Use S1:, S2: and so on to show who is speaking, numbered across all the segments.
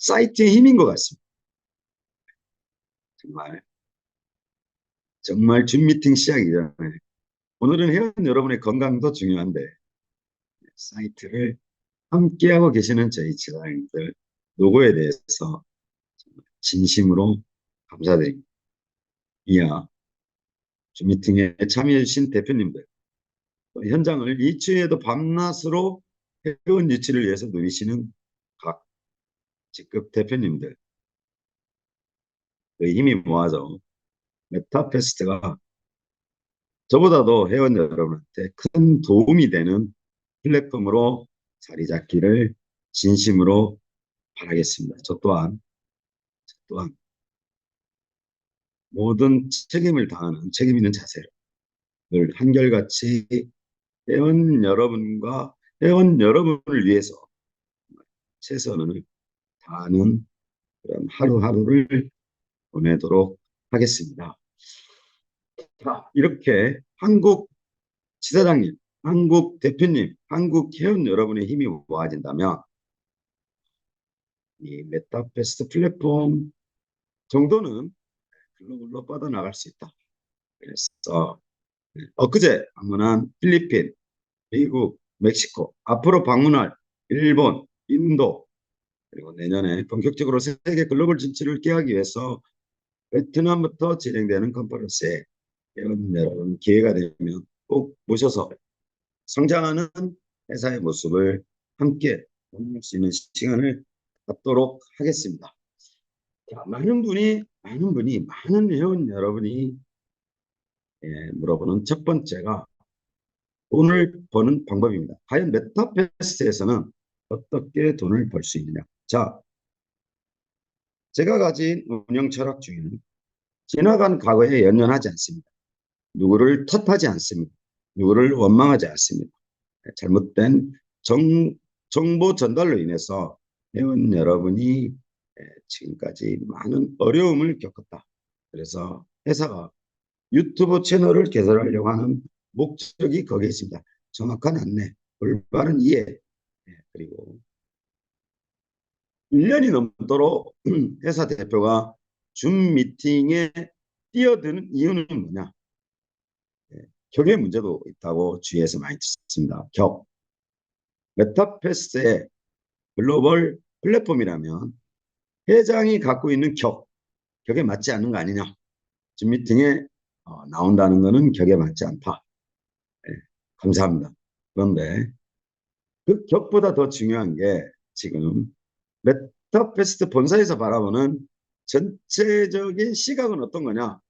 S1: 사이트의 힘인 것 같습니다. 정말 정말 줌 미팅 시작이기 전에 오늘은 회원 여러분의 건강도 중요한데 사이트를 함께하고 계시는 저희 지사님들 노고에 대해서 진심으로 감사드립니다. 이하 줌 미팅에 참여해 주신 대표님들, 현장을 이 추위에도 밤낮으로 회원 유치를 위해서 누리시는 각 직급 대표님들, 그 힘이 모아져 메타페스트가 저보다도 회원 여러분한테 큰 도움이 되는 플랫폼으로 자리 잡기를 진심으로 바라겠습니다. 저 또한 모든 책임을 다하는 책임 있는 자세로 늘 한결같이 회원 여러분을 위해서 최선을 다하는 그런 하루하루를 보내도록 하겠습니다. 자, 이렇게 한국 지사장님, 한국 대표님, 한국 회원 여러분의 힘이 모아진다면 이 메타버스 플랫폼 정도는 글로벌로 뻗어나갈 수 있다. 그래서 엊그제 방문한 필리핀, 미국, 멕시코, 앞으로 방문할 일본, 인도, 그리고 내년에 본격적으로 세계 글로벌 진출을 기하기 위해서 베트남부터 진행되는 컨퍼런스에 여러분 기회가 되면 꼭 모셔서 성장하는 회사의 모습을 함께 공유할 수 있는 시간을 갖도록 하겠습니다. 자, 많은 회원 여러분이 물어보는 첫 번째가 돈을 버는 방법입니다. 과연 메타버스에서는 어떻게 돈을 벌 수 있느냐? 자, 제가 가진 운영 철학 중에는 지나간 과거에 연연하지 않습니다. 누구를 탓하지 않습니다. 누구를 원망하지 않습니다. 잘못된 정보 전달로 인해서 회원 여러분이 지금까지 많은 어려움을 겪었다. 그래서 회사가 유튜브 채널을 개설하려고 하는 목적이 거기에 있습니다. 정확한 안내, 올바른 이해, 그리고 1년이 넘도록 회사 대표가 줌 미팅에 뛰어드는 이유는 뭐냐? 격의 문제도 있다고 주위에서 많이 듣습니다. 격. 메타버스의 글로벌 플랫폼이라면 회장이 갖고 있는 격에 맞지 않는 거 아니냐? 줌 미팅에 나온다는 것은 격에 맞지 않다. 네, 감사합니다. 그런데 그 격보다 더 중요한 게 지금 메타버스 본사에서 바라보는 전체적인 시각은 어떤 거냐?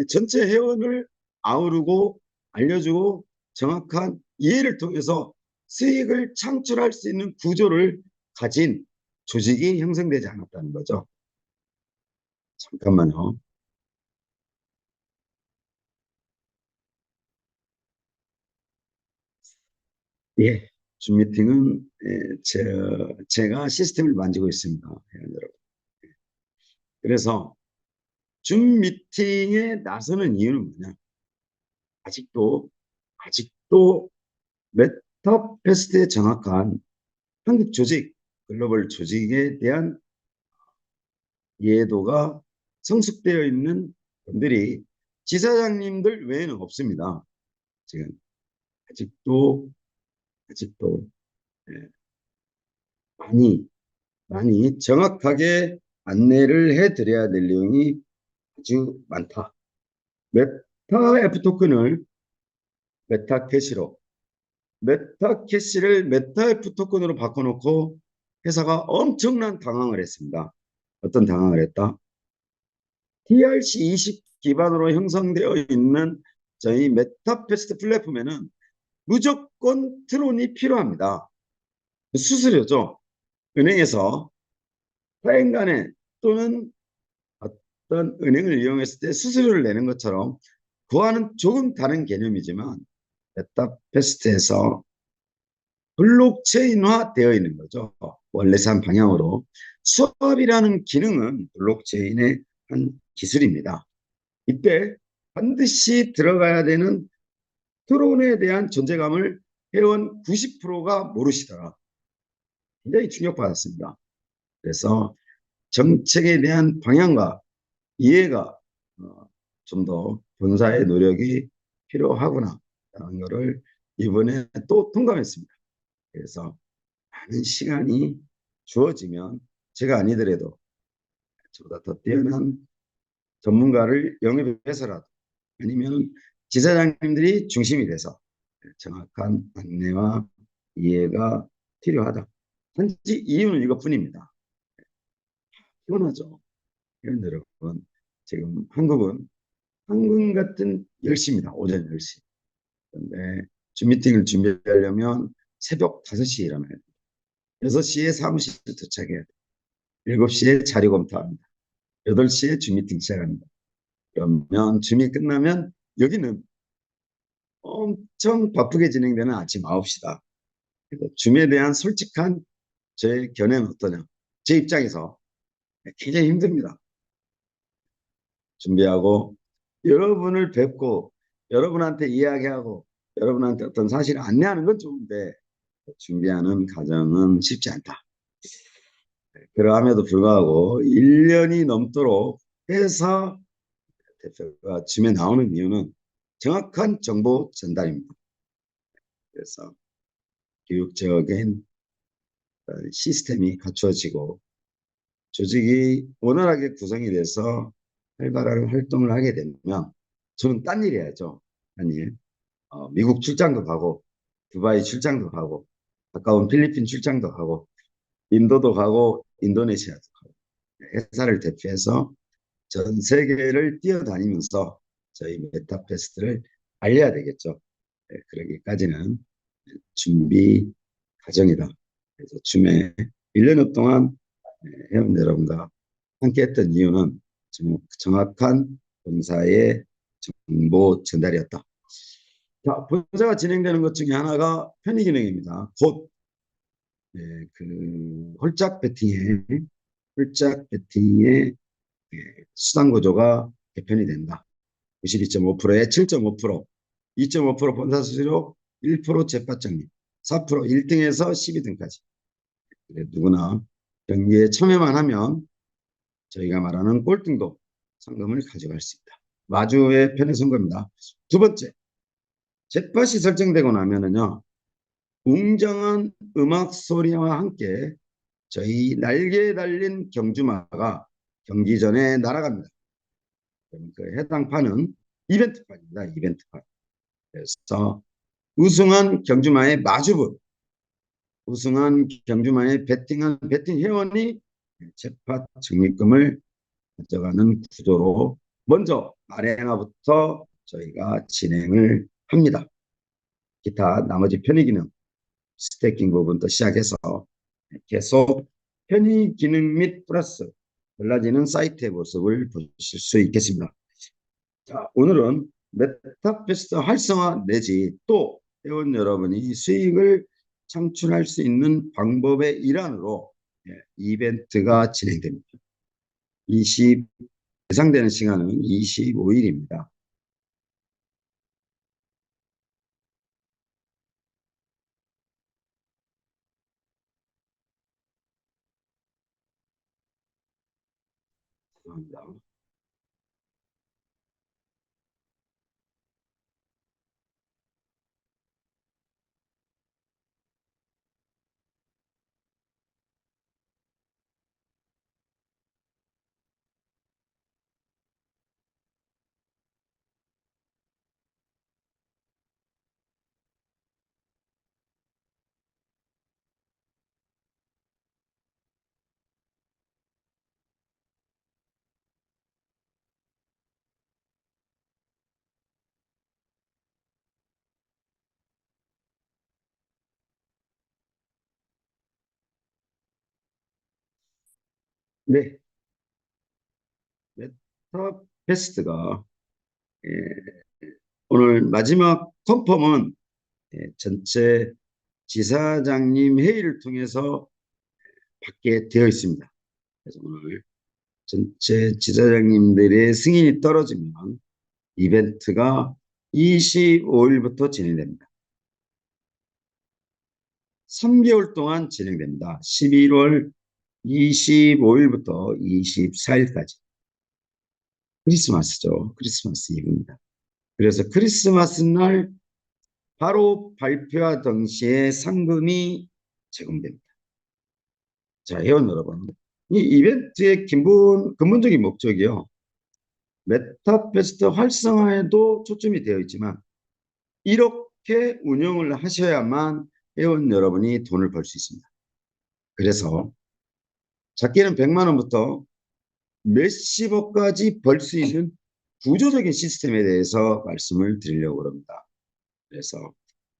S1: 전체 회원을 아우르고 알려주고 정확한 이해를 통해서 수익을 창출할 수 있는 구조를 가진 조직이 형성되지 않았다는 거죠. 잠깐만요. 예, 줌 미팅은 제가 시스템을 만지고 있습니다. 여러분. 그래서 줌 미팅에 나서는 이유는 뭐냐? 아직도 아직도 메타버스의 정확한 한국 조직, 글로벌 조직에 대한 이해도가 성숙되어 있는 분들이 지사장님들 외에는 없습니다. 지금 아직도 예, 많이 많이 정확하게 안내를 해드려야 될 내용이 아주 많다. 메타 F 토큰을 메타캐시로 메타캐시를 메타 F 토큰으로 바꿔놓고 회사가 엄청난 당황을 했습니다. 어떤 당황을 했다? TRC20 기반으로 형성되어 있는 저희 메타버스 플랫폼에는 무조건 트론이 필요합니다. 수수료죠. 은행에서 타인 간에 또는 어떤 은행을 이용했을 때 수수료를 내는 것처럼 그와는 조금 다른 개념이지만 메타버스에서 블록체인화 되어 있는 거죠. 원래산 방향으로 수업이라는 기능은 블록체인의 한 기술입니다. 이때 반드시 들어가야 되는 트론에 대한 존재감을 회원 90%가 모르시더라. 굉장히 충격받았습니다. 그래서 정책에 대한 방향과 이해가 좀 더 본사의 노력이 필요하구나 하는 것을 이번에 또 통감했습니다. 그래서 많은 시간이 주어지면 제가 아니더라도 저보다 더 뛰어난 전문가를 영입해서라도 아니면 지사장님들이 중심이 돼서 정확한 안내와 이해가 필요하다. 단지 이유는 이것뿐입니다. 피곤하죠. 여러분, 지금 한국은 한국 같은 10시입니다. 오전 10시. 그런데 줌미팅을 준비하려면 새벽 5시에 일어나야 돼요. 6시에 사무실 도착해야 돼요. 7시에 자료 검토합니다. 8시에 줌미팅 시작합니다. 그러면 줌이 끝나면 여기는 엄청 바쁘게 진행되는 아침 9시다. 줌에 대한 솔직한 제 견해는 어떠냐? 제 입장에서 굉장히 힘듭니다. 준비하고 여러분을 뵙고 여러분한테 이야기하고 여러분한테 어떤 사실을 안내하는 건 좋은데 준비하는 과정은 쉽지 않다. 그러함에도 불구하고 1년이 넘도록 회사 대표가 줌에 나오는 이유는 정확한 정보 전달입니다. 그래서 교육적인 시스템이 갖추어지고 조직이 원활하게 구성이 돼서 활발한 활동을 하게 되면 저는 딴 일 해야죠. 딴 일. 미국 출장도 가고 두바이 출장도 가고 가까운 필리핀 출장도 가고 인도도 가고 인도네시아도 가고 회사를 대표해서 전 세계를 뛰어다니면서 저희 메타페스트를 알려야 되겠죠. 네, 그러기까지는 준비 과정이다. 그래서 줌에 1년 동안 회원 여러분과 함께 했던 이유는 정확한 본사의 정보 전달이었다. 자, 본사가 진행되는 것 중에 하나가 편의 기능입니다. 곧 홀짝 배팅의 수당 구조가 개편이 된다. 92.5%에 7.5%, 2.5% 본사 수수료, 1% 재파장님, 4% 1등에서 12등까지. 누구나 경기에 참여만 하면 저희가 말하는 꼴등도 상금을 가져갈 수 있다. 마주의 편의 선거입니다. 두 번째, 잿밭이 설정되고 나면은요, 웅장한 음악 소리와 함께 저희 날개에 달린 경주마가 경기 전에 날아갑니다. 그 해당 판은 이벤트판입니다. 이벤트판. 그래서 우승한 경주마의 마주분, 우승한 경주마의 배팅한 배팅 회원이 잿밭 적립금을 가져가는 구조로 먼저 아레나부터 저희가 진행을 합니다. 기타 나머지 편의 기능, 스태킹 부분부터 시작해서 계속 편의 기능 및 플러스 달라지는 사이트의 모습을 보실 수 있겠습니다. 자, 오늘은 메타페스트 활성화 내지 또 회원 여러분이 수익을 창출할 수 있는 방법의 일환으로 이벤트가 진행됩니다. 예상되는 시간은 25일입니다. 감사합니다. 네, 메타페스트가 오늘 마지막 컨펌은 전체 지사장님 회의를 통해서 받게 되어 있습니다. 그래서 오늘 전체 지사장님들의 승인이 떨어지면 이벤트가 25일부터 진행됩니다. 3개월 동안 진행됩니다. 11월 25일부터 24일까지 크리스마스죠. 크리스마스 이브입니다. 그래서 크리스마스 날 바로 발표와 동시에 상금이 제공됩니다. 자, 회원 여러분, 이 이벤트의 근본적인 목적이요. 메타퀘스트 활성화에도 초점이 되어 있지만 이렇게 운영을 하셔야만 회원 여러분이 돈을 벌 수 있습니다. 그래서 작게는 100만 원부터 몇십억까지 벌 수 있는 구조적인 시스템에 대해서 말씀을 드리려고 합니다. 그래서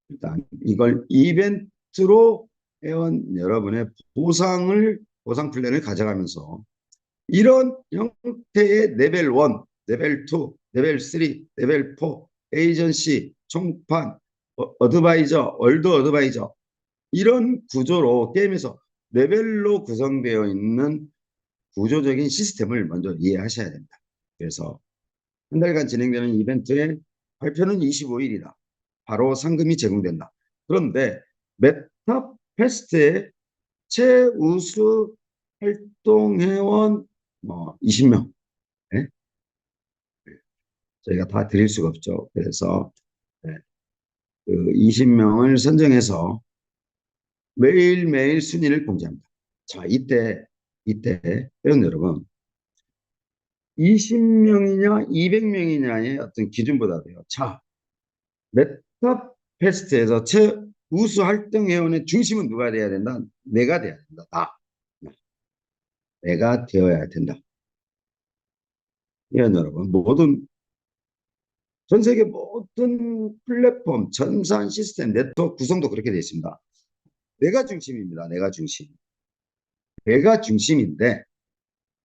S1: 일단 이걸 이벤트로 회원 여러분의 보상 플랜을 가져가면서 이런 형태의 레벨 1, 레벨 2, 레벨 3, 레벨 4, 에이전시, 총판, 어드바이저, 월드 어드바이저 이런 구조로 게임에서 레벨로 구성되어 있는 구조적인 시스템을 먼저 이해하셔야 됩니다. 그래서 한 달간 진행되는 이벤트의 발표는 25일이다. 바로 상금이 제공된다. 그런데 메타페스트의 최우수 활동회원 20명 네? 저희가 다 드릴 수가 없죠. 그래서 네, 그 20명을 선정해서 매일매일 순위를 공지합니다. 자, 이때 회원 여러분 20명이냐 200명이냐의 어떤 기준보다도요. 자, 메타페스트에서 최우수 활동 회원의 중심은 누가 돼야 된다? 내가 돼야 된다. 내가 되어야 된다. 회원 여러분, 전 세계 모든 플랫폼, 전산 시스템, 네트워크 구성도 그렇게 되어 있습니다. 내가 중심입니다. 내가 중심. 내가 중심인데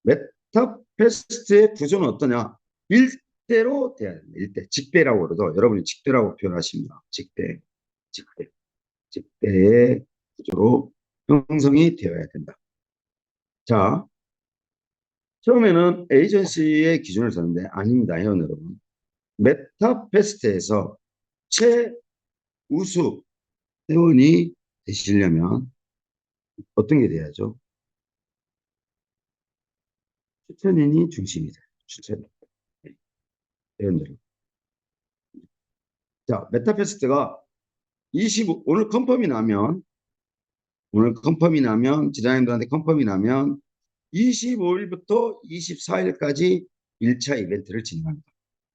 S1: 메타페스트의 구조는 어떠냐? 일대로 돼야 됩니다. 일대. 직대라고 그러죠. 여러분이 직대라고 표현하십니다. 직대. 직대. 직대의 구조로 형성이 되어야 된다. 자, 처음에는 에이전시의 기준을 썼는데 아닙니다. 회원 여러분. 메타페스트에서 최우수 회원이 되시려면 어떤 게 돼야죠? 추천인이 중심이 돼요. 추천. 회원들. 자, 메타페스트가 25, 오늘 컨펌이 나면, 지자님들한테 컨펌이 나면 25일부터 24일까지 1차 이벤트를 진행합니다.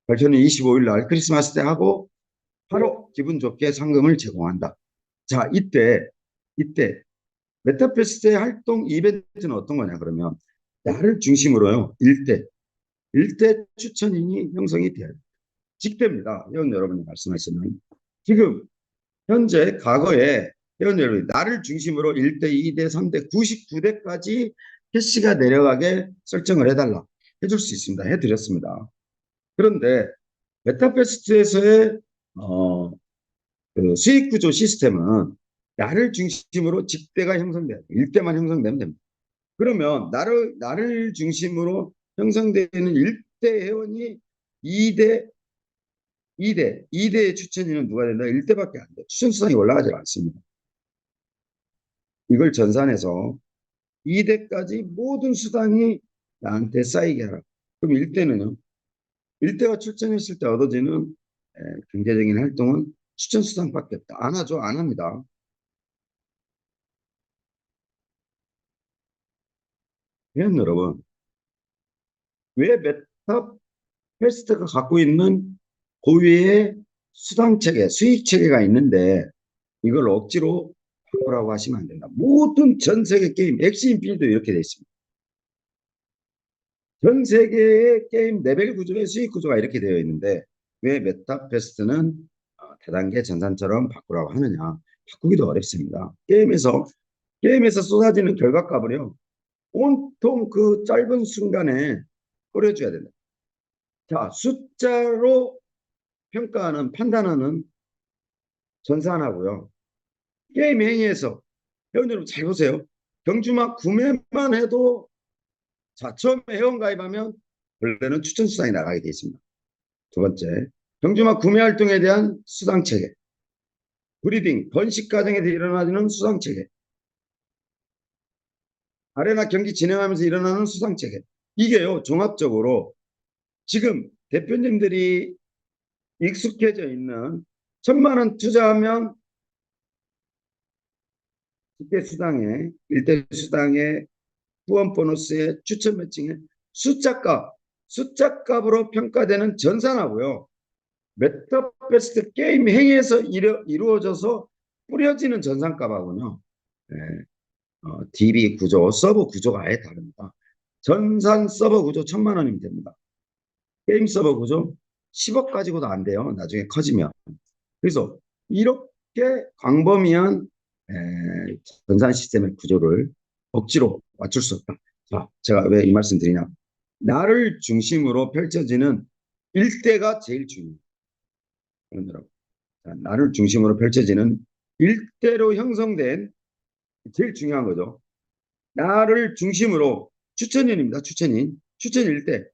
S1: 발표는 25일 날 크리스마스 때 하고 바로 기분 좋게 상금을 제공한다. 자, 이때 메타페스트의 활동 이벤트는 어떤 거냐 그러면 나를 중심으로요. 일대 추천인이 형성이 돼야 됩니다. 직대입니다. 회원 여러분이 말씀하시는 지금 현재 과거에 회원 여러분이 나를 중심으로 1대, 2대, 3대, 99대까지 캐시가 내려가게 설정을 해달라. 해줄 수 있습니다. 해드렸습니다. 그런데 메타페스트에서의 그 수익 구조 시스템은 나를 중심으로 직대가 형성돼야 돼. 1대만 형성되면 됩니다. 그러면 나를 중심으로 형성되는 1대 회원이 2대, 2대의 추천인은 누가 된다? 1대밖에 안 돼. 추천 수당이 올라가지 않습니다. 이걸 전산해서 2대까지 모든 수당이 나한테 쌓이게 하라. 그럼 1대는요? 1대가 출전했을 때 얻어지는 경제적인 활동은 추천 수당밖에 없다. 안 하죠? 안 합니다. 회원 여러분, 왜 메타페스트가 갖고 있는 고유의 수당 체계, 수익 체계가 있는데 이걸 억지로 바꾸라고 하시면 안 된다. 모든 전 세계 게임, 엑스인 필도 이렇게 되어 있습니다. 전 세계의 게임 레벨 구조의 수익 구조가 이렇게 되어 있는데 왜 메타퀘스트는 다단계 전산처럼 바꾸라고 하느냐. 바꾸기도 어렵습니다. 게임에서 쏟아지는 결과값을요. 온통 그 짧은 순간에 뿌려줘야 된다. 자, 숫자로 판단하는 전산하고요. 게임 행위에서 회원 여러분 잘 보세요. 경주막 구매만 해도 자, 처음에 회원 가입하면 원래는 추천 수당이 나가게 되어 있습니다. 두 번째, 경주막 구매 활동에 대한 수당 체계. 브리딩, 번식 과정에서 일어나는 수당 체계. 아레나 경기 진행하면서 일어나는 수상체계. 이게요, 종합적으로 지금 대표님들이 익숙해져 있는 1,000만 원 투자하면 10대 수당에, 1대 수당에, 후원 보너스에, 추천 매칭에 숫자값, 숫자값으로 평가되는 전산하고요. 메타버스 게임 행위에서 이루어져서 뿌려지는 전산값하고요. 네, DB 구조, 서버 구조가 아예 다릅니다. 전산 서버 구조 1,000만 원이면 됩니다. 게임 서버 구조 10억 가지고도 안 돼요. 나중에 커지면. 그래서 이렇게 광범위한 전산 시스템의 구조를 억지로 맞출 수 없다. 자, 제가 왜 이 말씀 드리냐. 나를 중심으로 펼쳐지는 일대가 제일 중요해요. 나를 중심으로 펼쳐지는 일대로 형성된 제일 중요한 거죠. 나를 중심으로 추천인입니다. 추천인. 추천 일대.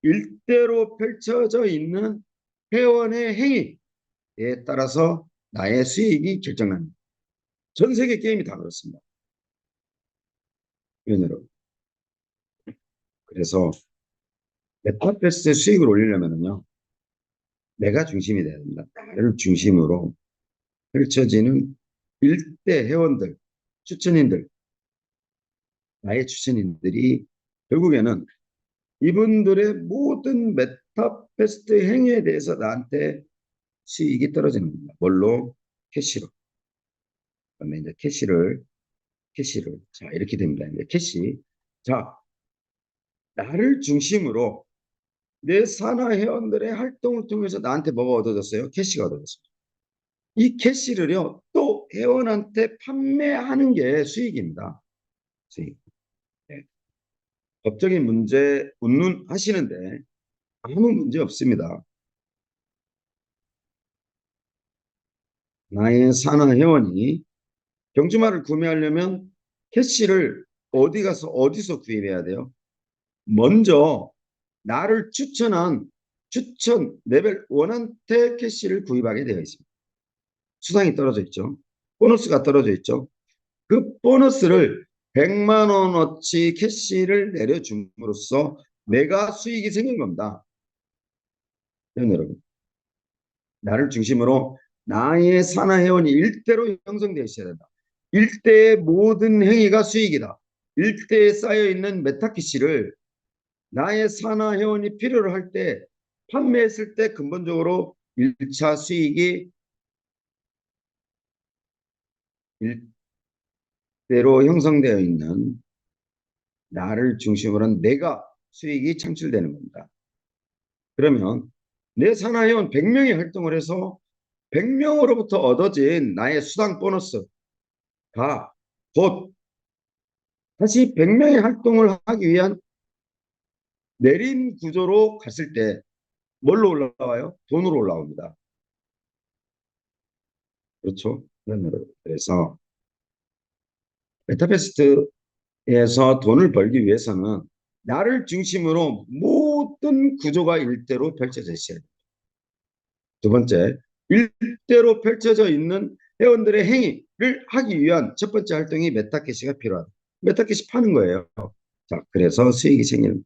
S1: 일대로 펼쳐져 있는 회원의 행위에 따라서 나의 수익이 결정납니다. 전 세계 게임이 다 그렇습니다. 여러분. 그래서 메타버스의 수익을 올리려면요. 내가 중심이 돼야 됩니다. 나를 중심으로 펼쳐지는 일대 회원들, 추천인들, 나의 추천인들이 결국에는 이분들의 모든 메타버스 행위에 대해서 나한테 수익이 떨어지는 겁니다. 뭘로? 캐시로. 그러면 이제 캐시를. 자, 이렇게 됩니다. 이제 캐시. 자, 나를 중심으로 내 산하 회원들의 활동을 통해서 나한테 뭐가 얻어졌어요? 캐시가 얻어졌습니다. 이 캐시를요, 또 회원한테 판매하는 게 수익입니다. 수익. 네. 법적인 문제 운운하시는데 아무 문제 없습니다. 나의 산하 회원이 경주마를 구매하려면 캐시를 어디 가서 어디서 구입해야 돼요? 먼저 나를 추천한 추천 레벨 1한테 캐시를 구입하게 되어 있습니다. 수당이 떨어져 있죠. 보너스가 떨어져 있죠. 그 보너스를 100만 원어치 캐시를 내려줌으로써 내가 수익이 생긴 겁니다. 여러분, 나를 중심으로 나의 산하 회원이 일대로 형성되어 있어야 된다. 일대의 모든 행위가 수익이다. 일대에 쌓여있는 메타캐시를 나의 산하 회원이 필요로 할 때 판매했을 때 근본적으로 1차 수익이 일대로 형성되어 있는 나를 중심으로 한 내가 수익이 창출되는 겁니다. 그러면 내 산하 회원 100명이 활동을 해서 100명으로부터 얻어진 나의 수당 보너스가 곧 다시 100명의 활동을 하기 위한 내린 구조로 갔을 때 뭘로 올라와요? 돈으로 올라옵니다. 그렇죠? 그래서 메타버스에서 돈을 벌기 위해서는 나를 중심으로 모든 구조가 일대로 펼쳐져 있어야 돼요. 두 번째, 일대로 펼쳐져 있는 회원들의 행위를 하기 위한 첫 번째 활동이 메타캐시가 필요하다. 메타캐시 파는 거예요. 자, 그래서 수익이 생기는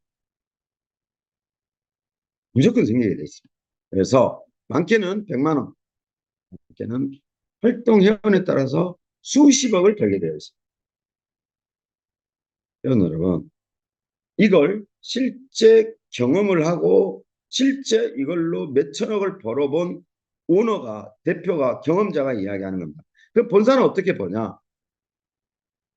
S1: 무조건 생기게 돼 있습니다. 그래서 많게는 100만 원, 많게는 활동 회원에 따라서 수십억을 벌게 되어 있습니다. 여러분, 이걸 실제 경험을 하고 실제 이걸로 몇천억을 벌어본 오너가, 대표가, 경험자가 이야기하는 겁니다. 그럼 본사는 어떻게 보냐?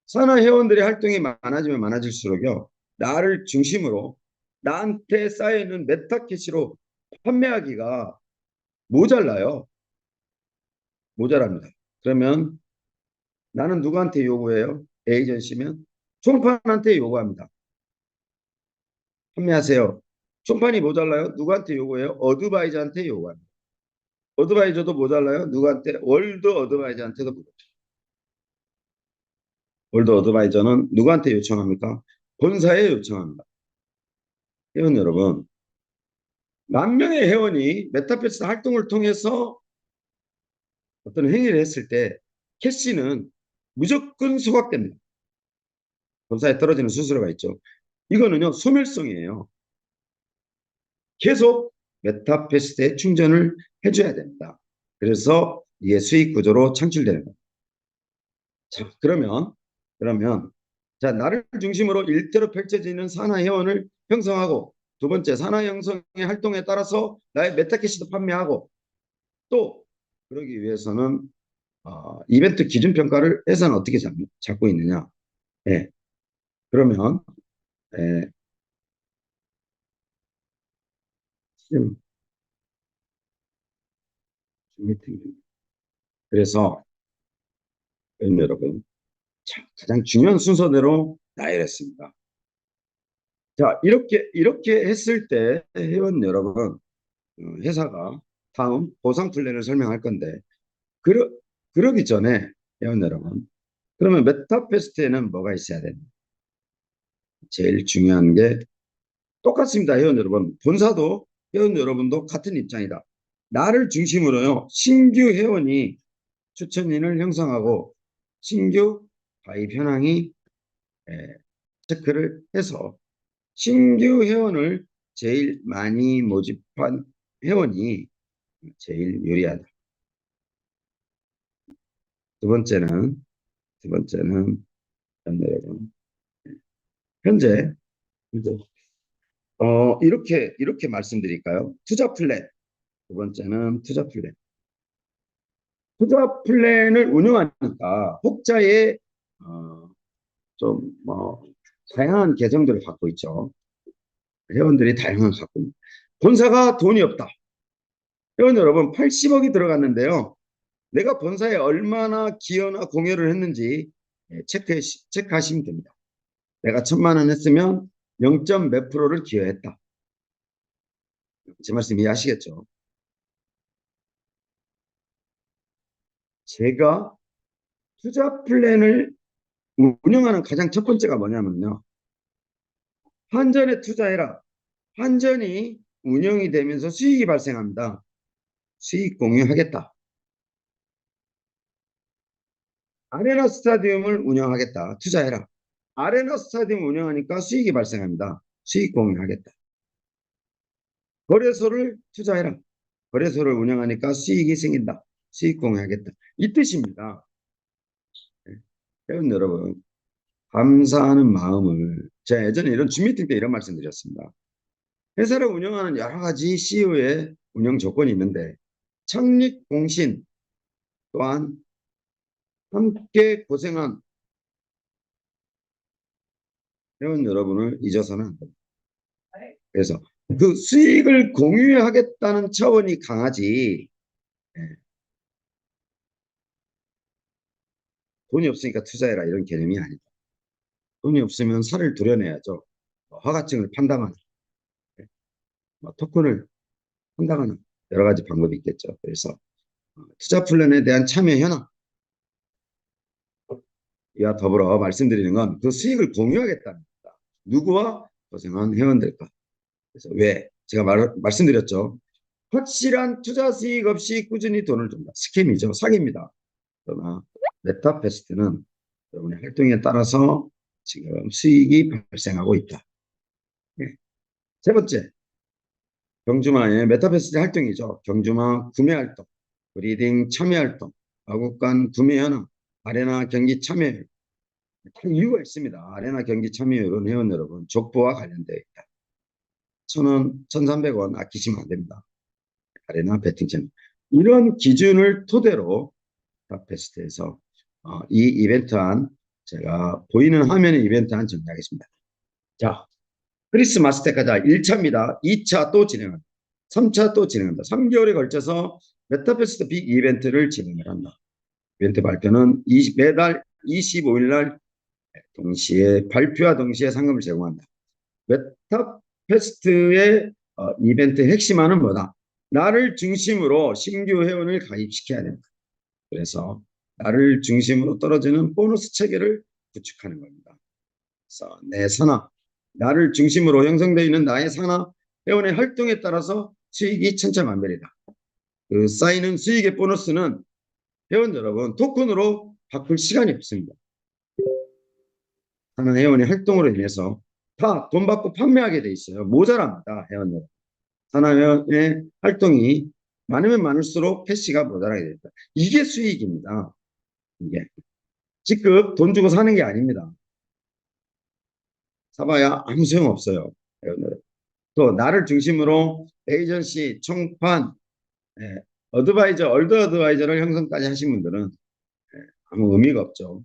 S1: 산하 회원들의 활동이 많아지면 많아질수록요, 나를 중심으로 나한테 쌓여있는 메타캐시로 판매하기가 모자라요. 모자랍니다. 그러면 나는 누구한테 요구해요? 에이전시면 총판한테 요구합니다. 판매하세요. 총판이 모자라요? 누구한테 요구해요? 어드바이저한테 요구합니다. 어드바이저도 모자라요? 누구한테? 월드 어드바이저한테도 모자라요. 월드 어드바이저는 누구한테 요청합니까? 본사에 요청합니다. 회원 여러분, 만 명의 회원이 메타버스 활동을 통해서 어떤 행위를 했을 때 캐시는 무조건 소각됩니다. 본사에 떨어지는 수수료가 있죠. 이거는요, 소멸성이에요. 계속 메타패스트에 충전을 해줘야 됩니다. 그래서 이게 수익 구조로 창출되는 겁니다. 자, 그러면 자, 나를 중심으로 일대로 펼쳐지는 산하 회원을 형성하고, 두 번째 산하 형성의 활동에 따라서 나의 메타캐시도 판매하고, 또 그러기 위해서는 이벤트 기준 평가를 회사는 어떻게 잡고 있느냐. 예. 그러면 예, 지금 미팅. 그래서 여러분, 자, 가장 중요한 순서대로 나열했습니다. 자, 이렇게 했을 때 회원 여러분, 회사가 다음 보상 플랜을 설명할 건데, 그러, 그러기 전에 회원 여러분, 그러면 메타페스트에는 뭐가 있어야 되나? 제일 중요한 게 똑같습니다, 회원 여러분. 본사도 회원 여러분도 같은 입장이다. 나를 중심으로요, 신규 회원이 추천인을 형성하고 신규 가입 현황이 체크를 해서 신규 회원을 제일 많이 모집한 회원이 제일 유리하다. 두 번째는 여러분, 현재 이렇게 말씀드릴까요? 투자 플랜. 두 번째는 투자 플랜. 투자 플랜을 운영하니까 혹자의 좀뭐 다양한 계정들을 갖고 있죠. 회원들이 다양한 갖고 있습니다. 본사가 돈이 없다. 회원 여러분, 80억이 들어갔는데요. 내가 본사에 얼마나 기여나 공여를 했는지 체크하시면 됩니다. 내가 1,000만 원 했으면 0. 몇 프로를 기여했다. 제 말씀 이해하시겠죠? 제가 투자 플랜을 운영하는 가장 첫 번째가 뭐냐면요. 환전에 투자해라. 환전이 운영이 되면서 수익이 발생합니다. 수익 공유하겠다. 아레나 스타디움을 운영하겠다. 투자해라. 아레나 스타디움 운영하니까 수익이 발생합니다. 수익 공유하겠다. 거래소를 투자해라. 거래소를 운영하니까 수익이 생긴다. 수익 공유하겠다. 이 뜻입니다. 회원 여러분, 감사하는 마음을, 제가 예전에 이런 줌미팅 때 이런 말씀 드렸습니다. 회사를 운영하는 여러 가지 CEO의 운영 조건이 있는데, 창립 공신 또한 함께 고생한 회원 여러분을 잊어서는 안 됩니다. 그래서 그 수익을 공유하겠다는 차원이 강하지, 돈이 없으니까 투자해라 이런 개념이 아니다. 돈이 없으면 살을 도려내야죠. 허가증을 판다거나 토큰을 판다거나 여러 가지 방법이 있겠죠. 그래서 투자 플랜에 대한 참여 현황 이와 더불어 말씀드리는 건 그 수익을 공유하겠다는 겁니다. 누구와? 고생한 회원들과. 그래서 왜? 제가 말씀드렸죠. 확실한 투자 수익 없이 꾸준히 돈을 준다. 스캠이죠. 사기입니다. 그러나 메타페스트는 여러분의 활동에 따라서 지금 수익이 발생하고 있다. 네. 세 번째, 경주마의 메타페스트 활동이죠. 경주마 구매 활동, 브리딩 참여 활동, 마국 간 구매 현황, 아레나 경기 참여율. 이유가 있습니다. 아레나 경기 참여율은 회원 여러분 족보와 관련되어 있다. 1,000원, 1,300원 아끼시면 안 됩니다. 아레나 베팅 채널. 이런 기준을 토대로 메타페스트에서 이 이벤트한 제가 보이는 화면의 이벤트한 정리하겠습니다. 자, 크리스마스 때까지 1차입니다. 2차 또 진행합니다. 3차 또 진행합니다. 3개월에 걸쳐서 메타페스트 빅 이벤트를 진행을 한다. 이벤트 발표는 매달 25일 날 동시에 발표와 동시에 상금을 제공한다. 메타페스트의 이벤트 핵심화는 뭐다? 나를 중심으로 신규 회원을 가입시켜야 된다. 그래서 나를 중심으로 떨어지는 보너스 체계를 구축하는 겁니다. 그래서 내 산하, 나를 중심으로 형성되어 있는 나의 산하 회원의 활동에 따라서 수익이 천차만별이다. 그 쌓이는 수익의 보너스는 회원 여러분 토큰으로 바꿀 시간이 없습니다. 산하회원의 활동으로 인해서 다 돈 받고 판매하게 돼 있어요. 모자랍니다. 회원들. 산하회원의 활동이 많으면 많을수록 캐시가 모자라게 됩니다. 이게 수익입니다. 이게. 직급 돈 주고 사는 게 아닙니다. 사봐야 아무 소용 없어요. 또 나를 중심으로 에이전시, 총판, 예, 어드바이저, 얼드 어드바이저를 형성까지 하신 분들은 아무 의미가 없죠.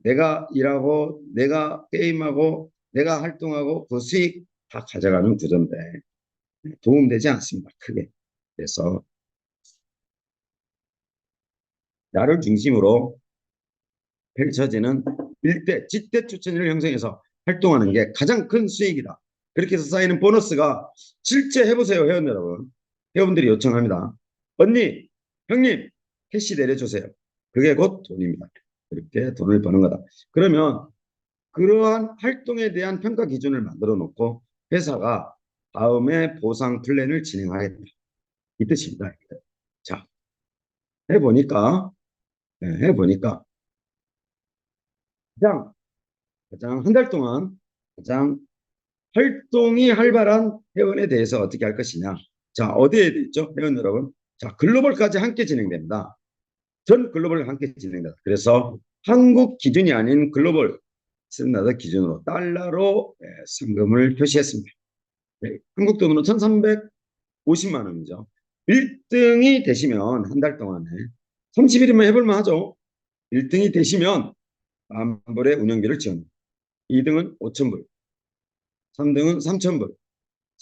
S1: 내가 일하고 내가 게임하고 내가 활동하고 그 수익 다 가져가는 구조인데 도움되지 않습니다. 크게. 그래서 나를 중심으로 펼쳐지는 일대, 집대 추천을 형성해서 활동하는 게 가장 큰 수익이다. 그렇게 해서 쌓이는 보너스가 실제 해보세요, 회원 여러분. 회원들이 요청합니다. 언니, 형님, 캐시 내려주세요. 그게 곧 돈입니다. 그렇게 돈을 버는 거다. 그러면 그러한 활동에 대한 평가 기준을 만들어 놓고 회사가 다음에 보상 플랜을 진행하겠다. 이 뜻입니다. 자, 해보니까, 해보니까 가장, 가장 한 달 동안 가장 활동이 활발한 회원에 대해서 어떻게 할 것이냐. 자, 어디에 있죠? 회원 여러분. 자, 글로벌까지 함께 진행됩니다. 전 글로벌 함께 진행된다. 그래서 한국 기준이 아닌 글로벌 스탠다드 기준으로 달러로 상금을 표시했습니다. 네, 한국 돈으로 1,350만 원이죠. 1등이 되시면 한 달 동안에 30일이면 해볼만 하죠. 1등이 되시면 만불의 운영비를 지원합니다. 2등은 5,000불, 3등은 3,000불,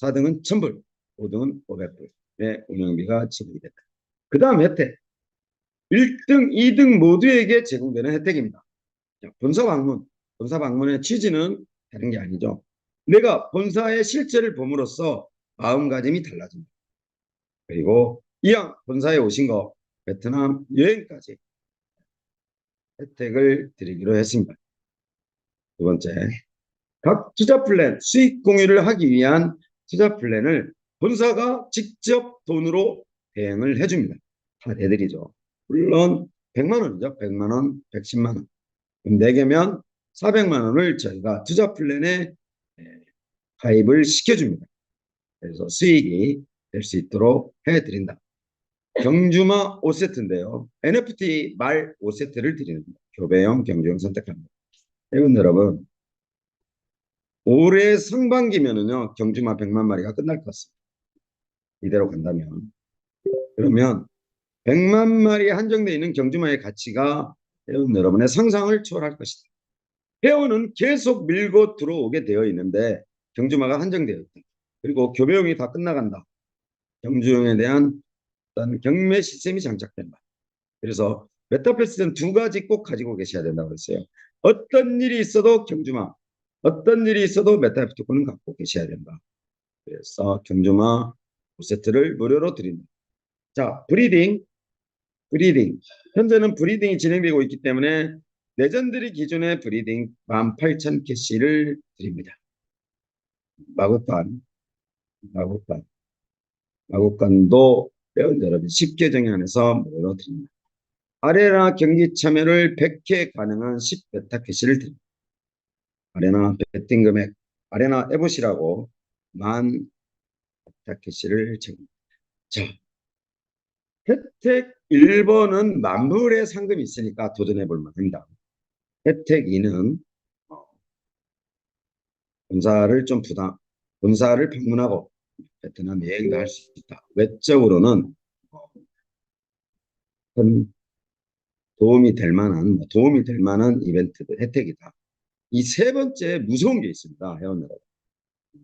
S1: 4등은 1,000불, 5등은 500불의 운영비가 지급이 됐다. 그 다음 혜택. 1등, 2등 모두에게 제공되는 혜택입니다. 본사 방문. 본사 방문의 취지는 다른 게 아니죠. 내가 본사의 실체를 봄으로써 마음가짐이 달라집니다. 그리고 이왕 본사에 오신 거 베트남 여행까지 혜택을 드리기로 했습니다. 두 번째, 각 투자 플랜 수익 공유를 하기 위한 투자 플랜을 본사가 직접 돈으로 대행을 해줍니다. 다 내드리죠. 물론 100만 원이죠. 100만 원, 110만 원. 4개면 400만 원을 저희가 투자 플랜에 가입을 시켜줍니다. 그래서 수익이 될 수 있도록 해드린다. 경주마 5세트인데요. NFT 말 5세트를 드립니다. 교배형, 경주형 선택합니다. 여러분, 올해 상반기면은요, 경주마 100만 마리가 끝날 것 같습니다. 이대로 간다면. 그러면 100만 마리에 한정되어 있는 경주마의 가치가 여러분의 상상을 초월할 것이다. 회원은 계속 밀고 들어오게 되어 있는데 경주마가 한정되어 있다. 그리고 교배형이 다 끝나간다. 경주형에 대한 어떤 경매 시스템이 장착된다. 그래서 메타플스는 두 가지 꼭 가지고 계셔야 된다고 했어요. 어떤 일이 있어도 경주마, 어떤 일이 있어도 메타플스는 갖고 계셔야 된다. 그래서 경주마 5세트를 무료로 드립니다. 자, 브리딩. 현재는 브리딩이 진행되고 있기 때문에 레전드리 기준의 브리딩 18,000캐시를 드립니다. 마구간도 회원 여러분 쉽게 정의안에서 무료로 드립니다. 아레나 경기 참여를 100회 가능한 10베타 캐시를 드립니다. 아레나 베팅 금액, 아레나 에봇이라고 10,000베타 캐시를 제공합니다. 자, 혜택 1번은 만불의 상금이 있으니까 도전해 볼 만합니다. 혜택 2는 본사를 방문하고 베트남 여행도 할 수 있다. 외적으로는 도움이 될 만한 이벤트들 혜택이다. 이 세 번째 무서운 게 있습니다. 회원 여러분.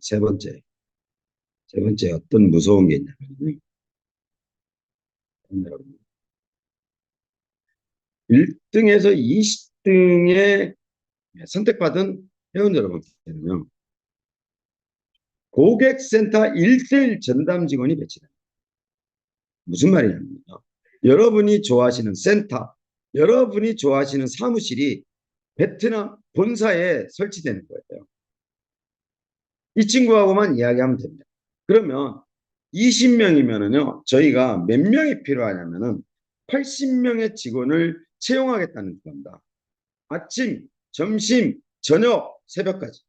S1: 세 번째 어떤 무서운 게 있냐면 1등에서 20등에 선택받은 회원 여러분께는요. 고객센터 1대1 전담 직원이 배치됩니다. 무슨 말이냐면요. 여러분이 좋아하시는 센터, 여러분이 좋아하시는 사무실이 베트남 본사에 설치되는 거예요. 이 친구하고만 이야기하면 됩니다. 그러면 20명이면은요, 저희가 몇 명이 필요하냐면은 80명의 직원을 채용하겠다는 겁니다. 아침, 점심, 저녁 새벽까지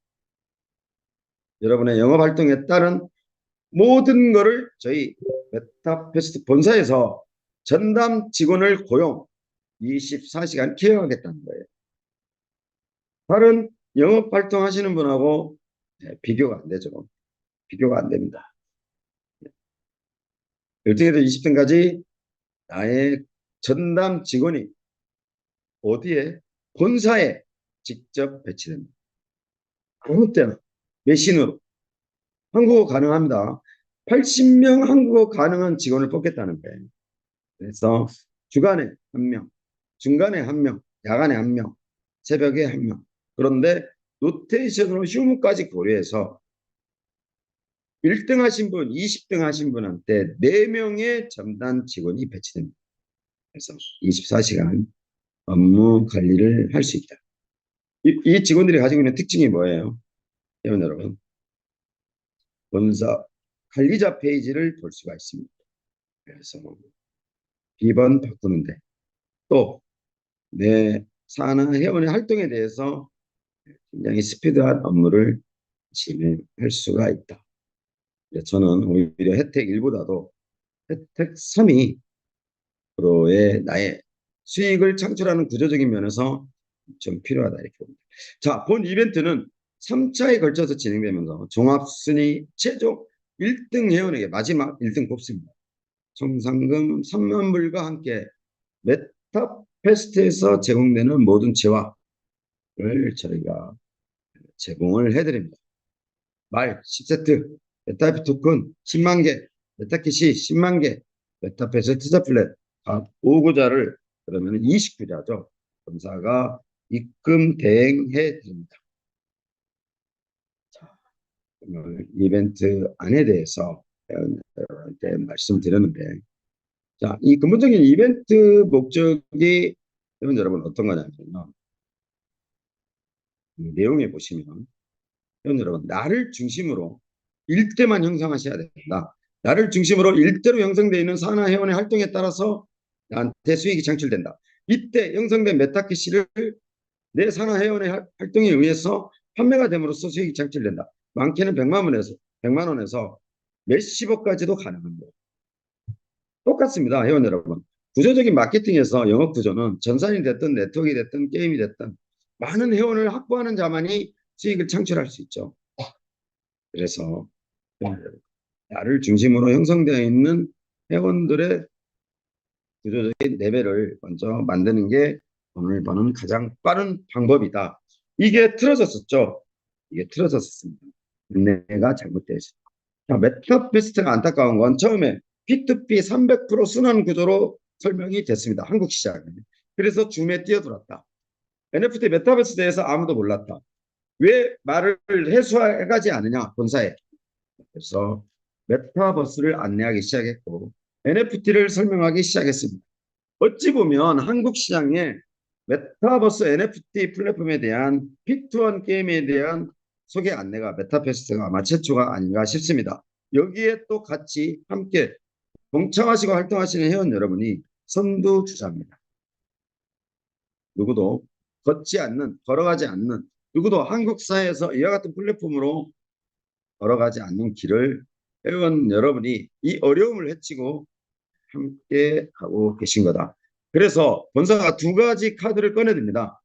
S1: 여러분의 영업 활동에 따른 모든 것을 저희 메타패스트 본사에서 전담 직원을 고용 24시간 케어하겠다는 거예요. 다른 영업 활동하시는 분하고 비교가 안 되죠. 비교가 안 됩니다. 1등에서 20등까지 나의 전담 직원이 어디에? 본사에 직접 배치됩니다. 어느 때나 외신으로 한국어 가능합니다. 80명 한국어 가능한 직원을 뽑겠다는 거예요. 그래서 주간에 1명, 중간에 1명, 야간에 1명, 새벽에 1명. 그런데 로테이션으로 휴무까지 고려해서 1등 하신 분, 20등 하신 분한테 4명의 전담 직원이 배치됩니다. 그래서 24시간 업무 관리를 할 수 있다. 이 직원들이 가지고 있는 특징이 뭐예요? 여러분, 본사 관리자 페이지를 볼 수가 있습니다. 그래서 비번 바꾸는데 또 내 산하 회원의 활동에 대해서 굉장히 스피드한 업무를 진행할 수가 있다. 저는 오히려 혜택 1보다도 혜택 3이 프로의 나의 수익을 창출하는 구조적인 면에서 좀 필요하다 이렇게 봅니다. 자, 본 이벤트는 3차에 걸쳐서 진행되면서 종합순위 최종 1등 회원에게 마지막 1등 뽑습니다. 총 상금 3만 불과 함께 메타페스트에서 제공되는 모든 재화를 저희가 제공을 해드립니다. 말 10세트, 메타IP 토큰 10만 개, 메타캐시 10만 개, 메타패스 투자 플랫 각 5구자를 그러면 29자죠. 검사가 입금 대행해 드립니다. 자, 오늘 이벤트 안에 대해서 여러분한테 말씀드렸는데, 자, 이 근본적인 이벤트 목적이 여러분 어떤 거냐면요. 내용에 보시면 여러분 나를 중심으로 일대만 형성하셔야 된다. 나를 중심으로 일대로 형성되어 있는 산하 회원의 활동에 따라서 나한테 수익이 창출된다. 이때 형성된 메타캐시를 내 산하 회원의 활동에 의해서 판매가 됨으로써 수익이 창출된다. 많게는 100만 원에서 몇십억까지도 가능합니다. 똑같습니다. 회원 여러분. 구조적인 마케팅에서 영업 구조는 전산이 됐든 네트워크가 됐든 게임이 됐든 많은 회원을 확보하는 자만이 수익을 창출할 수 있죠. 그래서 나를 중심으로 형성되어 있는 회원들의 구조적인 레벨을 먼저 만드는 게 돈을 버는 가장 빠른 방법이다. 이게 틀어졌었죠. 이게 틀어졌습니다. 내가 잘못됐어. 메타패스트가 안타까운 건 처음에 P2P 300% 순환 구조로 설명이 됐습니다. 한국 시장에. 그래서 줌에 뛰어들었다. NFT 메타버스에 대해서 아무도 몰랐다. 왜 말을 해소해가지 않느냐 본사에. 그래서 메타버스를 안내하기 시작했고 NFT를 설명하기 시작했습니다. 어찌 보면 한국 시장에 메타버스 NFT 플랫폼에 대한 P2원 게임에 대한 소개 안내가 메타페스트가 아마 최초가 아닌가 싶습니다. 여기에 또 같이 함께 동참하시고 활동하시는 회원 여러분이 선두주자입니다. 누구도 걸어가지 않는 누구도 한국 사회에서 이와 같은 플랫폼으로 걸어가지 않는 길을 회원 여러분이 이 어려움을 헤치고 함께 하고 계신 거다. 그래서 본사가 2가지 카드를 꺼내듭니다.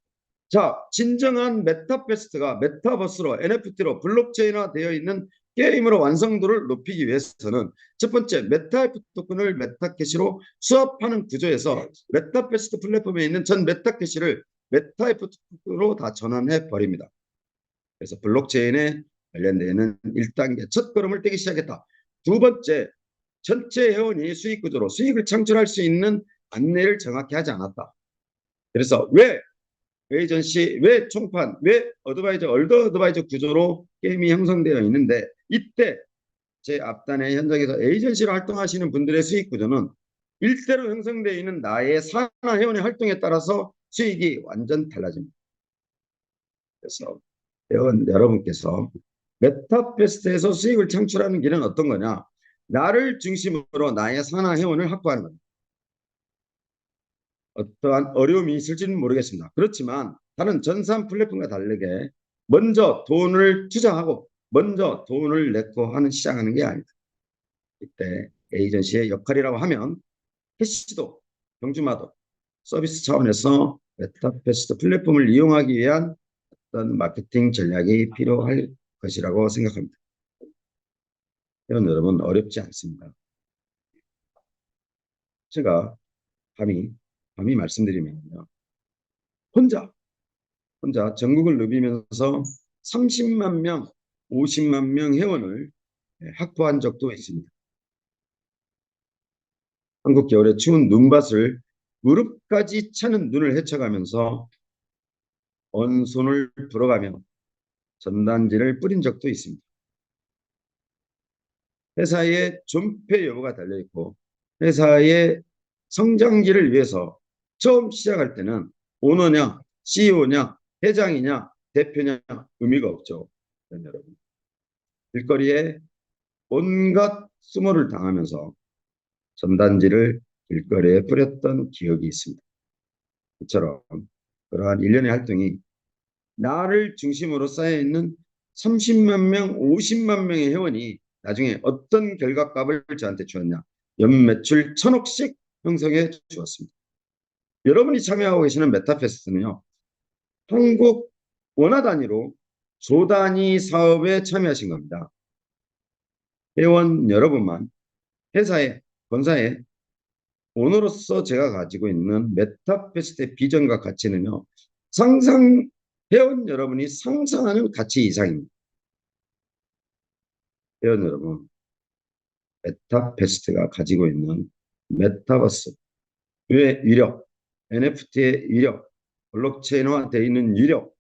S1: 자, 진정한 메타베스트가 메타버스로 NFT로 블록체인화 되어 있는 게임으로 완성도를 높이기 위해서는 첫 번째 메타이프 토큰을 메타캐시로 수합하는 구조에서 메타베스트 플랫폼에 있는 전 메타캐시를 메타이프 토큰으로 다 전환해 버립니다. 그래서 블록체인에 관련되는 1단계 첫 걸음을 떼기 시작했다. 두 번째, 전체 회원이 수익 구조로 수익을 창출할 수 있는 안내를 정확히 하지 않았다. 그래서 왜 에이전시, 왜 총판, 왜 얼더 어드바이저 구조로 게임이 형성되어 있는데 이때 제 앞단의 현장에서 에이전시로 활동하시는 분들의 수익 구조는 일대로 형성되어 있는 나의 산하 회원의 활동에 따라서 수익이 완전 달라집니다. 그래서 회원 여러분께서 메타베스트에서 수익을 창출하는 길은 어떤 거냐? 나를 중심으로 나의 산하 회원을 확보하는 겁니다. 어떠한 어려움이 있을지는 모르겠습니다. 그렇지만 다른 전산 플랫폼과 다르게 먼저 돈을 투자하고 먼저 돈을 냈고 하는 시작하는 게 아니다. 이때 에이전시의 역할이라고 하면 캐시도 경주마도 서비스 차원에서 메타버스 플랫폼을 이용하기 위한 어떤 마케팅 전략이 필요할 것이라고 생각합니다. 여러분 어렵지 않습니다. 제가 감히 말씀드리면요. 혼자 전국을 누비면서 30만 명, 50만 명 회원을 확보한 적도 있습니다. 한국 겨울의 추운 눈밭을 무릎까지 차는 눈을 헤쳐가면서 온손을 불어가며 전단지를 뿌린 적도 있습니다. 회사의 존폐 여부가 달려있고 회사의 성장기를 위해서 처음 시작할 때는 오너냐, CEO냐, 회장이냐, 대표냐 의미가 없죠. 여러분. 길거리에 온갖 수모를 당하면서 전단지를 길거리에 뿌렸던 기억이 있습니다. 이처럼 그러한 일련의 활동이 나를 중심으로 쌓여있는 30만 명, 50만 명의 회원이 나중에 어떤 결과값을 저한테 주었냐. 연매출 1,000억씩 형성해 주었습니다. 여러분이 참여하고 계시는 메타페스트는요. 한국 원화 단위로 조 단위 사업에 참여하신 겁니다. 회원 여러분만 회사에, 본사에 오너로서 제가 가지고 있는 메타페스트의 비전과 가치는요. 회원 여러분이 상상하는 가치 이상입니다. 회원 여러분, 메타페스트가 가지고 있는 메타버스의 위력, NFT의 위력, 블록체인화 되어 있는 위력,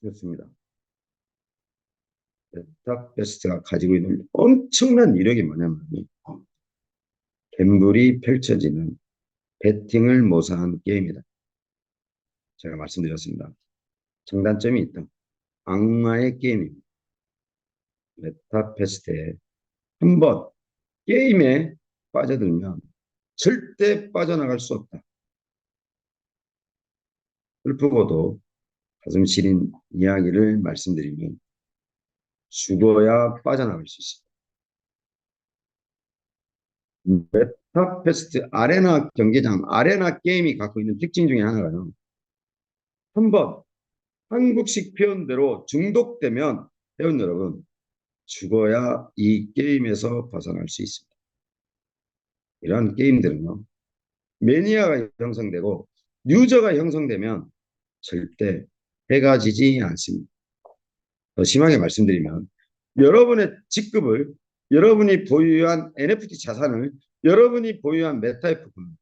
S1: 그렇습니다. 메타버스가 가지고 있는 엄청난 위력이 뭐냐면 갬블이 펼쳐지는 배팅을 모사한 게임이다. 제가 말씀드렸습니다. 장단점이 있다. 악마의 게임입니다. 메타버스에 한번 게임에 빠져들면 절대 빠져나갈 수 없다. 슬프고도 가슴 시린 이야기를 말씀드리면 죽어야 빠져나갈 수 있습니다. 메타페스트 아레나 경기장, 아레나 게임이 갖고 있는 특징 중에 하나가요. 한번 한국식 표현대로 중독되면 회원 여러분 죽어야 이 게임에서 벗어날 수 있습니다. 이러한 게임들은요. 매니아가 형성되고 유저가 형성되면 절대 해가 지지 않습니다. 더 심하게 말씀드리면 여러분의 직급을 여러분이 보유한 NFT 자산을 여러분이 보유한 메타에프는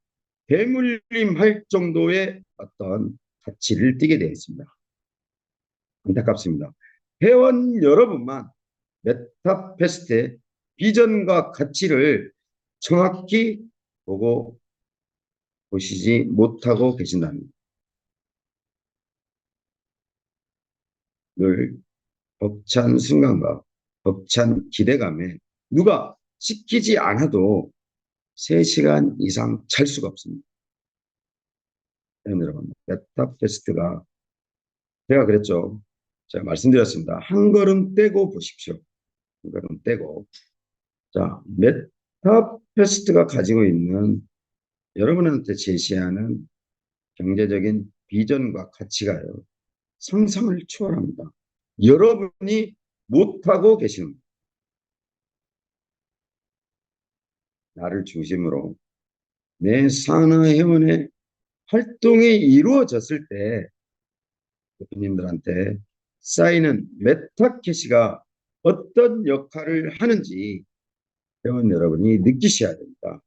S1: 대물림할 정도의 어떤 가치를 띠게 되어 있습니다. 안타깝습니다. 회원 여러분만 메타페스트의 비전과 가치를 정확히 보고 보시지 못하고 계신다는 늘 벅찬 순간과 벅찬 기대감에 누가 시키지 않아도 3시간 이상 잘 수가 없습니다. 여러분, 메타페스트가 제가 그랬죠. 제가 말씀드렸습니다. 한 걸음 떼고 보십시오. 한 걸음 떼고. 자, 메타페스트가 가지고 있는 여러분한테 제시하는 경제적인 비전과 가치가요. 상상을 초월합니다. 여러분이 못하고 계시는 나를 중심으로 내 산하 회원의 활동이 이루어졌을 때 대표님들한테 쌓이는 메타캐시가 어떤 역할을 하는지 회원 여러분이 느끼셔야 됩니다.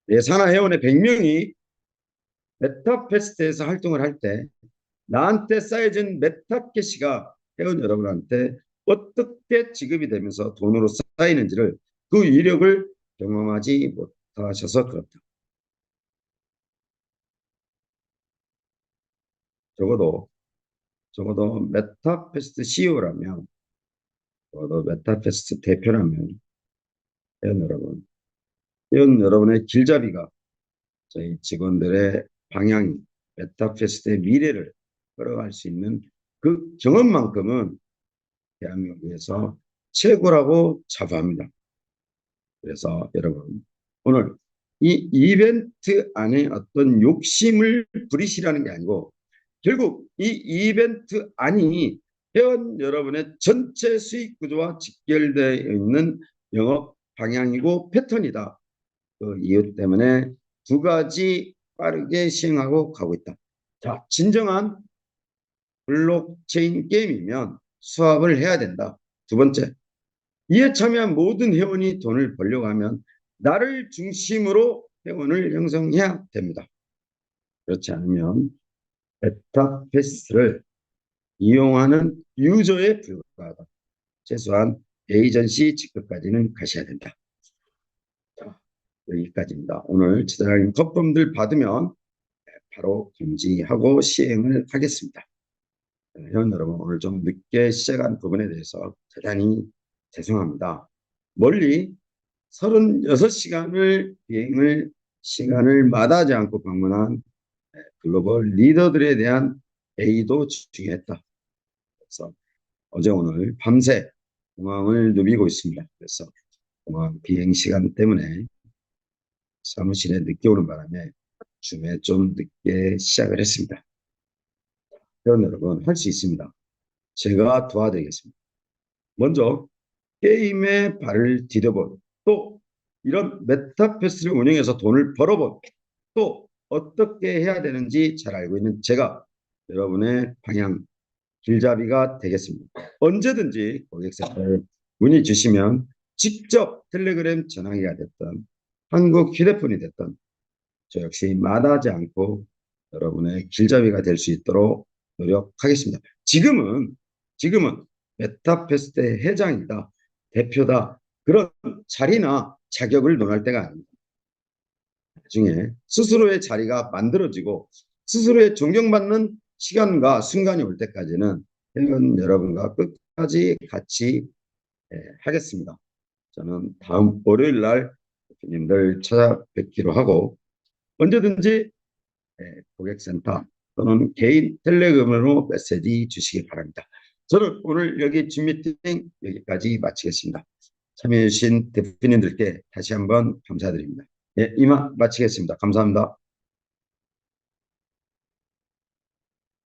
S1: 내 산하 회원의 100명이 메타페스트에서 활동을 할 때 나한테 쌓여진 메타캐시가 회원 여러분한테 어떻게 지급이 되면서 돈으로 쌓이는지를 그 위력을 경험하지 못하셔서 그렇다. 적어도 메타페스트 CEO라면 적어도 메타페스트 대표라면 회원 여러분의 길잡이가 저희 직원들의 방향이 메타페스트의 미래를 걸어갈 수 있는 그 경험만큼은 대한민국에서 최고라고 자부합니다. 그래서 여러분 오늘 이 이벤트 안에 어떤 욕심을 부리시라는 게 아니고 결국 이 이벤트 안이 회원 여러분의 전체 수익 구조와 직결되어 있는 영업 방향이고 패턴이다. 그 이유 때문에 두 가지 빠르게 시행하고 가고 있다. 자, 진정한 블록체인 게임이면 수합을 해야 된다. 두 번째, 이에 참여한 모든 회원이 돈을 벌려고 하면 나를 중심으로 회원을 형성해야 됩니다. 그렇지 않으면 베타 패스를 이용하는 유저에 불과하다. 최소한 에이전시 직급까지는 가셔야 된다. 자, 여기까지입니다. 오늘 지사장님 컨펌들 받으면 바로 금지하고 시행을 하겠습니다. 회원 여러분, 오늘 좀 늦게 시작한 부분에 대해서 대단히 죄송합니다. 멀리 36시간을 비행을 시간을 마다하지 않고 방문한 글로벌 리더들에 대한 A도 중요했다. 그래서 어제 오늘 밤새 공항을 누비고 있습니다. 그래서 공항 비행 시간 때문에 사무실에 늦게 오는 바람에 줌에 좀 늦게 시작을 했습니다. 회원 여러분, 할 수 있습니다. 제가 도와드리겠습니다. 먼저 게임에 발을 디뎌본, 또 이런 메타패스를 운영해서 돈을 벌어본, 또 어떻게 해야 되는지 잘 알고 있는 제가 여러분의 방향 길잡이가 되겠습니다. 언제든지 고객센터에 문의 주시면 직접 텔레그램 전화기가 됐던 한국 휴대폰이 됐던 저 역시 마다하지 않고 여러분의 길잡이가 될 수 있도록 노력하겠습니다. 지금은 메타패스트의 회장이다, 대표다, 그런 자리나 자격을 논할 때가 아닙니다. 나중에 스스로의 자리가 만들어지고 스스로의 존경받는 시간과 순간이 올 때까지는 회원 여러분과 끝까지 같이 하겠습니다. 저는 다음 월요일 날 대표님들 찾아뵙기로 하고 언제든지 고객센터 또는 개인 텔레그램으로 메시지 주시기 바랍니다. 저는 오늘 여기 줌 미팅 여기까지 마치겠습니다. 참여해주신 대표님들께 다시 한번 감사드립니다. 이만 마치겠습니다. 감사합니다.